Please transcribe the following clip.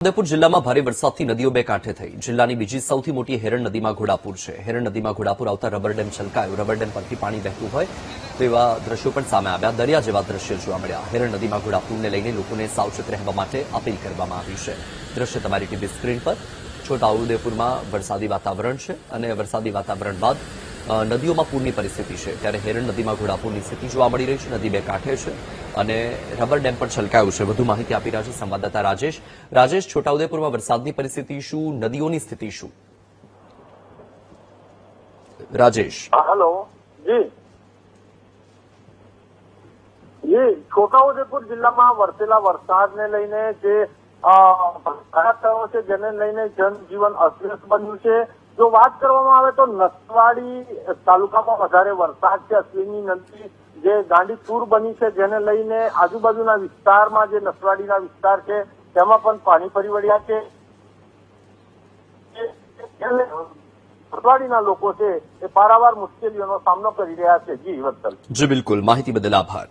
ઉદયપુર જિલ્લામાં ભારે વરસાદથી નદીઓ બે કાંઠે થઈ. જિલ્લાની બીજી સૌથી મોટી હેરણ નદીમાં ઘોડાપુર છે. હેરણ નદીમાં ઘોડાપુર આવતા રબર ડેમ છલકાયો. રબર ડેમ પરથી પાણી વહેતું હોય તેવા દ્રશ્યો પણ સામે આવ્યા. દરિયા જેવા દ્રશ્યો જોવા મળ્યા. હેરણ નદીમાં ઘોડાપુરને લઈને લોકોને સાવચેત રહેવા માટે અપીલ કરવામાં આવી છે. દ્રશ્ય તમારી ટીવી સ્ક્રીન પર. છોટાઉદેપુરમાં વરસાદી વાતાવરણ છે અને વરસાદી વાતાવરણ બાદ નદીઓમાં પૂરની પરિસ્થિતિ છે. ત્યારે હેરણ નદીમાં ઘોડાપુરની સ્થિતિ જોવા મળી રહી છે. નદી બે કાંઠે છે અને રબર ડેમ પણ છલકાયું છે. વધુ માહિતી આપી રહ્યા છે સંવાદદાતા રાજેશ. છોટાઉદેપુરમાં વરસાદની પરિસ્થિતિ શું, નદીઓની સ્થિતિ શું? રાજેશ. હેલો જી, છોટાઉદેપુર જિલ્લામાં વરસેલા વરસાદને લઈને જે થયો છે જેને લઈને જનજીવન અસ્તવ્યસ્ત બન્યું છે. જો વાત કરવામાં આવે તો નસવાડી તાલુકામાં વધારે વરસાદ છે. અશ્વિની નદી જે ગાંડીતુર બની છે જેને લઈને આજુબાજુના વિસ્તારમાં જે નસવાડીના વિસ્તાર છે તેમાં પણ પાણી ફરી વળ્યા છે. નસવાડીના લોકો છે એ પારાવાર મુશ્કેલીઓનો સામનો કરી રહ્યા છે. જી વત્સલ. જી બિલકુલ, માહિતી બદલ આભાર.